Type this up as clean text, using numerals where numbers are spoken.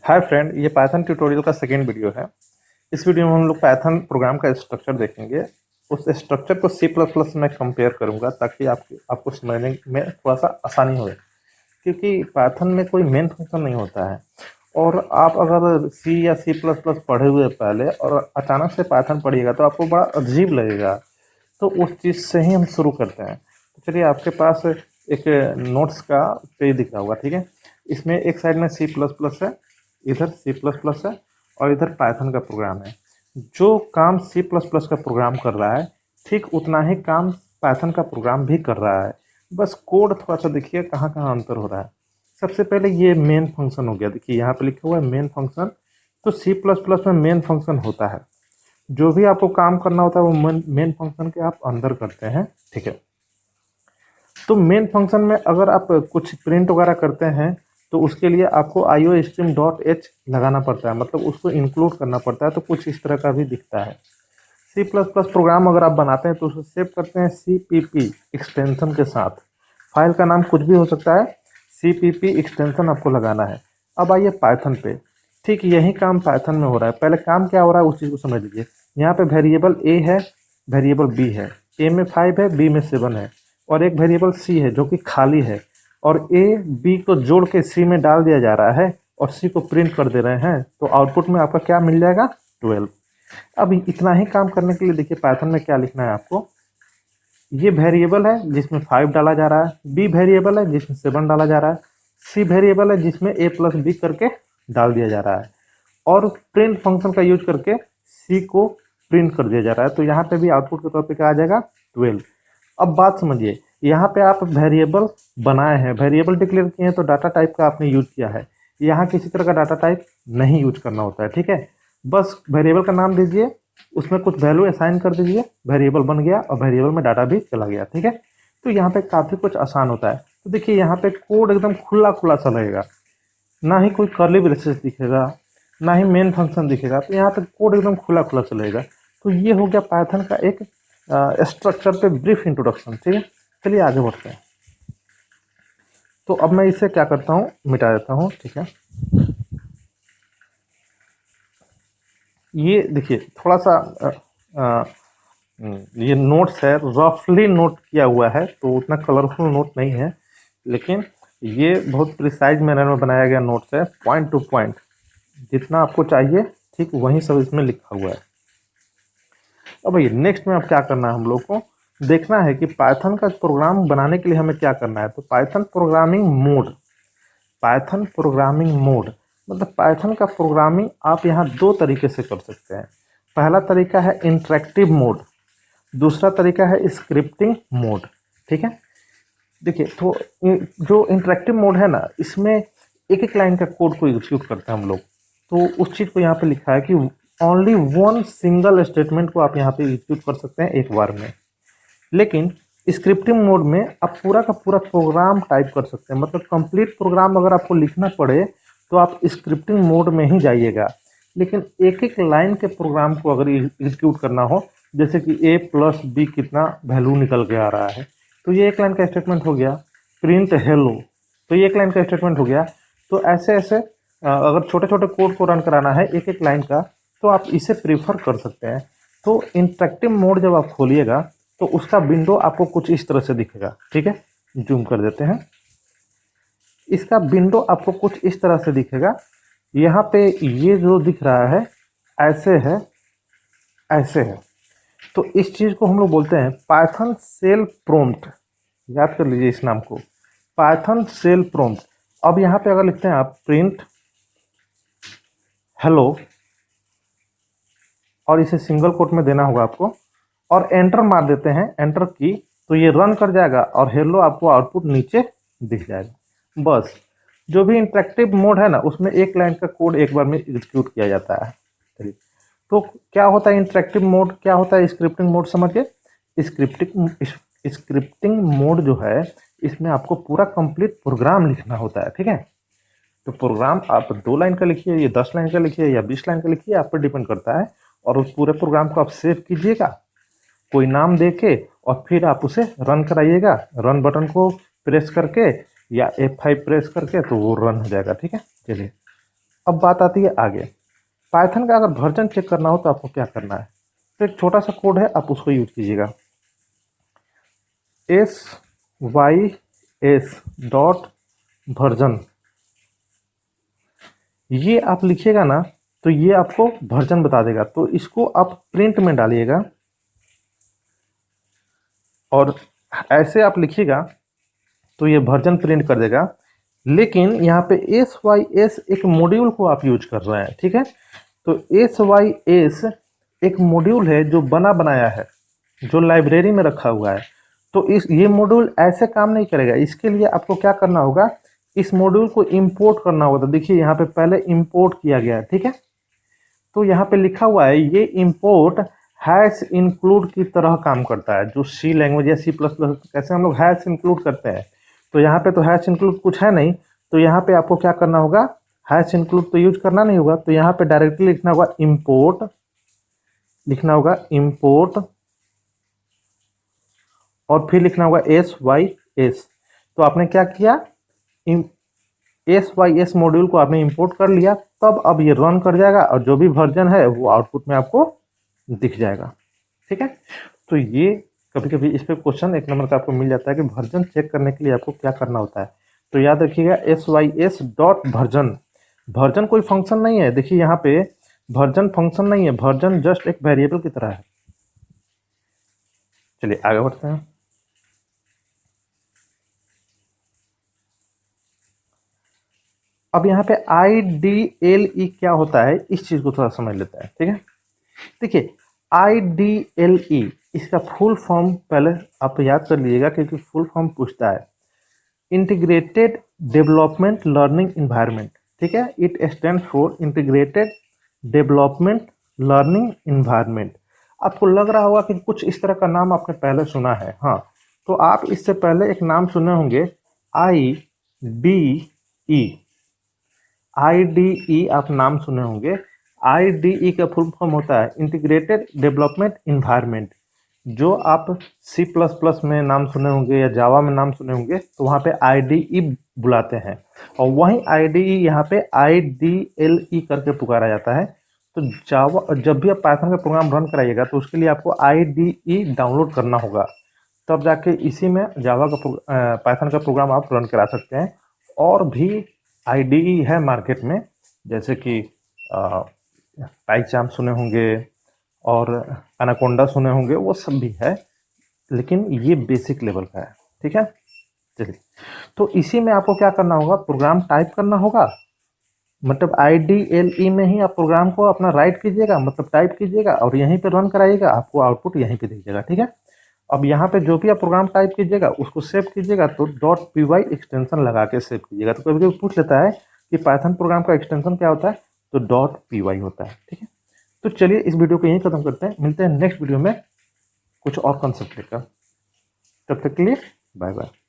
Hi friend, ये Python tutorial का second video है। इस वीडियो में हम लोग पाइथन प्रोग्राम का स्ट्रक्चर देखेंगे। उस स्ट्रक्चर को सी प्लस प्लस में कंपेयर करूंगा ताकि आपको समझने में थोड़ा सा आसानी हो, क्योंकि पाइथन में कोई मेन फंक्शन नहीं होता है। और आप अगर सी या सी प्लस प्लस पढ़े हुए पहले और अचानक से पाइथन पढ़िएगा तो आपको बड़ा अजीब लगेगा। तो उस चीज़ से ही हम शुरू करते हैं। तो चलिए, आपके पास एक नोट्स का पेज दिख रहा होगा, ठीक है। इसमें एक साइड में सी प्लस प्लस है, इधर सी प्लस प्लस है और इधर पाइथन का प्रोग्राम है। जो काम सी प्लस प्लस का प्रोग्राम कर रहा है, ठीक उतना ही काम पाइथन का प्रोग्राम भी कर रहा है। बस कोड थोड़ा सा देखिए कहाँ कहाँ अंतर हो रहा है। सबसे पहले ये मेन फंक्शन हो गया, देखिए यहाँ पे लिखा हुआ है मेन फंक्शन। तो सी प्लस प्लस में मेन फंक्शन होता है, जो भी आपको काम करना होता है वो मेन फंक्शन के आप अंदर करते हैं, ठीक है। तो मेन फंक्शन में अगर आप कुछ प्रिंट वगैरह करते हैं तो उसके लिए आपको iostream.h लगाना पड़ता है, मतलब उसको इंक्लूड करना पड़ता है। तो कुछ इस तरह का भी दिखता है। सी प्लस प्लस प्रोग्राम अगर आप बनाते हैं तो उसको सेव करते हैं CPP एक्सटेंशन के साथ। फाइल का नाम कुछ भी हो सकता है, CPP एक्सटेंशन आपको लगाना है। अब आइए पाइथन पे। ठीक यही काम पाइथन में हो रहा है। पहले काम क्या हो रहा है उस चीज़ को समझ लीजिए। यहाँ पे वेरिएबल ए है, वेरिएबल बी है। ए में 5 है, बी में 7 है, और एक वेरिएबल सी है जो कि खाली है। और ए बी को जोड़ के सी में डाल दिया जा रहा है और सी को प्रिंट कर दे रहे हैं। तो आउटपुट में आपका क्या मिल जाएगा? 12। अब इतना ही काम करने के लिए देखिए पाइथन में क्या लिखना है आपको। ये वेरिएबल है जिसमें 5 डाला जा रहा है, बी वेरिएबल है जिसमें 7 डाला जा रहा है, सी वेरिएबल है जिसमें ए प्लस बी करके डाल दिया जा रहा है, और प्रिंट फंक्शन का यूज करके सी को प्रिंट कर दिया जा रहा है। तो यहाँ पे भी आउटपुट के तौर पे क्या आ जाएगा? 12। अब बात समझिए, यहाँ पे आप वेरिएबल बनाए हैं, वेरिएबल डिक्लेयर किए हैं, तो डाटा टाइप का आपने यूज किया है। यहाँ किसी तरह का डाटा टाइप नहीं यूज करना होता है, ठीक है। बस वेरिएबल का नाम दीजिए, उसमें कुछ वैल्यू असाइन कर दीजिए, वेरिएबल बन गया और वेरिएबल में डाटा भी चला गया, ठीक है। तो यहाँ पे काफ़ी कुछ आसान होता है। तो देखिए यहाँ पे कोड एकदम खुला खुला सा लगेगा, ना ही कोई कर्ली ब्रेसेस दिखेगा, ना ही मेन फंक्शन दिखेगा। तो यहाँ पे कोड एकदम खुला खुला चलेगा। तो ये हो गया पाइथन का एक स्ट्रक्चर पे ब्रीफ इंट्रोडक्शन, ठीक है। चलिए आगे बढ़ते हैं। तो अब मैं इसे क्या करता हूँ, मिटा देता हूँ, ठीक है। ये देखिए थोड़ा सा ये नोट्स है, रफली नोट किया हुआ है, तो उतना कलरफुल नोट नहीं है, लेकिन ये बहुत प्रिसाइज मैनर में बनाया गया नोट्स है, पॉइंट टू पॉइंट जितना आपको चाहिए ठीक वही सब इसमें लिखा हुआ है। अब भैया नेक्स्ट में अब क्या करना है, हम लोग को देखना है कि पाइथन का प्रोग्राम बनाने के लिए हमें क्या करना है। तो Python programming mode, Python programming mode मतलब पाइथन का प्रोग्रामिंग आप यहाँ दो तरीके से कर सकते हैं। पहला तरीका है इंटरेक्टिव मोड, दूसरा तरीका है स्क्रिप्टिंग मोड, ठीक है। देखिए तो जो इंटरेक्टिव मोड है ना, इसमें एक एक लाइन का कोड को एग्जीक्यूट करते हैं हम लोग। तो उस चीज़ को यहाँ पे लिखा है कि ओनली वन सिंगल स्टेटमेंट को आप यहाँ पे एग्जीक्यूट कर सकते हैं एक बार में। लेकिन स्क्रिप्टिंग मोड में आप पूरा का पूरा प्रोग्राम टाइप कर सकते हैं, मतलब कंप्लीट प्रोग्राम अगर आपको लिखना पड़े तो आप स्क्रिप्टिंग मोड में ही जाइएगा। लेकिन एक एक लाइन के प्रोग्राम को अगर एग्जीक्यूट करना हो, जैसे कि ए प्लस बी कितना वैल्यू निकल के आ रहा है, तो ये एक लाइन का स्टेटमेंट हो गया। प्रिंट हेलो, तो ये एक लाइन का स्टेटमेंट हो गया। तो ऐसे ऐसे अगर छोटे छोटे कोड को रन कराना है एक एक लाइन का, तो आप इसे प्रीफर कर सकते हैं। तो इंटरेक्टिव मोड जब आप खोलिएगा तो उसका विंडो आपको कुछ इस तरह से दिखेगा, ठीक है। जूम कर देते हैं, इसका विंडो आपको कुछ इस तरह से दिखेगा। यहाँ पे ये जो दिख रहा है ऐसे है, ऐसे है। तो इस चीज़ को हम लोग बोलते हैं पाइथन सेल प्रॉम्प्ट। याद कर लीजिए इस नाम को, पाइथन सेल प्रॉम्प्ट। अब यहाँ पे अगर लिखते हैं आप प्रिंट हेलो, और इसे सिंगल कोट में देना होगा आपको, और एंटर मार देते हैं, एंटर की, तो ये रन कर जाएगा और हेलो आपको आउटपुट नीचे दिख जाएगा। बस जो भी इंटरेक्टिव मोड है ना, उसमें एक लाइन का कोड एक बार में एग्जीक्यूट किया जाता है। चलिए, तो क्या होता है इंटरेक्टिव मोड, क्या होता है स्क्रिप्टिंग मोड, समझिए। स्क्रिप्टिंग मोड जो है, इसमें आपको पूरा कंप्लीट प्रोग्राम लिखना होता है, ठीक है। तो प्रोग्राम आप 2 लाइन का लिखिए, या 10 लाइन का लिखिए, या 20 लाइन का लिखिए, आप पर डिपेंड करता है। और उस पूरे प्रोग्राम को आप सेव कीजिएगा कोई नाम दे के, और फिर आप उसे रन कराइएगा। रन बटन को प्रेस करके या F5 प्रेस करके, तो वो रन हो जाएगा, ठीक है। चलिए अब बात आती है आगे, पाइथन का अगर वर्जन चेक करना हो तो आपको क्या करना है। तो एक छोटा सा कोड है, आप उसको यूज कीजिएगा। sys डॉट वर्जन, ये आप लिखिएगा ना तो ये आपको वर्जन बता देगा। तो इसको आप प्रिंट में डालिएगा और ऐसे आप लिखिएगा तो ये वर्जन प्रिंट कर देगा। लेकिन यहाँ पे sys एक मॉड्यूल को आप यूज कर रहे हैं, ठीक है। तो sys एक मॉड्यूल है जो बना बनाया है, जो लाइब्रेरी में रखा हुआ है। तो ये मॉड्यूल ऐसे काम नहीं करेगा। इसके लिए आपको क्या करना होगा, इस मॉड्यूल को इंपोर्ट करना होगा। तो देखिए यहाँ पे पहले इंपोर्ट किया गया है, ठीक है। तो यहाँ पे लिखा हुआ है ये इंपोर्ट हैश इंक्लूड की तरह काम करता है। जो सी लैंग्वेज या C++ कैसे हम लोग हैश इंक्लूड करते हैं, तो यहाँ पे तो हैश इंक्लूड कुछ है नहीं। तो यहाँ पे आपको क्या करना होगा, हैश इंक्लूड तो यूज करना नहीं होगा। तो यहाँ पे डायरेक्टली लिखना होगा इंपोर्ट, लिखना होगा इंपोर्ट और फिर लिखना होगा sys। तो आपने क्या किया, sys मॉड्यूल को आपने इंपोर्ट कर लिया। तब अब ये रन कर जाएगा और जो भी वर्जन है वो आउटपुट में आपको दिख जाएगा, ठीक है। तो ये कभी कभी इस पे क्वेश्चन 1 नंबर का आपको मिल जाता है कि वर्जन चेक करने के लिए आपको क्या करना होता है। तो याद रखिएगा sys डॉट वर्जन, वर्जन कोई फंक्शन नहीं है। देखिए यहाँ पे वर्जन फंक्शन नहीं है, वर्जन जस्ट एक वेरिएबल की तरह है। चलिए आगे बढ़ते हैं। अब यहाँ पे IDLE क्या होता है, इस चीज को थोड़ा समझ लेते हैं, ठीक है। देखिए IDLE इसका फुल फॉर्म पहले आप याद कर लीजिएगा, क्योंकि फुल फॉर्म पूछता है। इंटीग्रेटेड डेवलपमेंट लर्निंग इन्वायरमेंट, ठीक है। It stand for integrated development learning environment. आपको लग रहा होगा कि कुछ इस तरह का नाम आपने पहले सुना है, हाँ। तो आप इससे पहले एक नाम सुने होंगे IDE आप नाम सुने होंगे। IDE का फुल फॉर्म होता है इंटीग्रेटेड डेवलपमेंट इन्वायरमेंट। जो आप C++ में नाम सुने होंगे या जावा में नाम सुने होंगे, तो वहाँ पे IDE बुलाते हैं। और वहीं IDE यहाँ पे IDLE करके पुकारा जाता है। तो जावा, जब भी आप पाइथन का प्रोग्राम रन कराइएगा तो उसके लिए आपको IDE डाउनलोड करना होगा, तब जाके इसी में जावा का पाइथन का प्रोग्राम आप रन करा सकते हैं। और भी IDE है मार्केट में, जैसे कि पाइचाम सुने होंगे और एनाकोंडा सुने होंगे, वो सब भी है। लेकिन ये बेसिक लेवल का है, ठीक है। चलिए, तो इसी में आपको क्या करना होगा, प्रोग्राम टाइप करना होगा। मतलब IDLE में ही आप प्रोग्राम को अपना राइट कीजिएगा, मतलब टाइप कीजिएगा और यहीं पे रन कराइएगा, आपको आउटपुट यहीं पे दिखेगा, ठीक है। अब यहाँ पे जो भी आप प्रोग्राम टाइप कीजिएगा उसको सेव कीजिएगा, तो .py एक्सटेंशन लगा के सेव कीजिएगा। तो कभी कभी पूछ लेता है कि पाइथन प्रोग्राम का एक्सटेंशन क्या होता है, तो .py होता है, ठीक है। तो चलिए इस वीडियो को यहीं खत्म करते हैं, मिलते हैं नेक्स्ट वीडियो में कुछ और कॉन्सेप्ट लेकर। तब तक के लिए बाय बाय।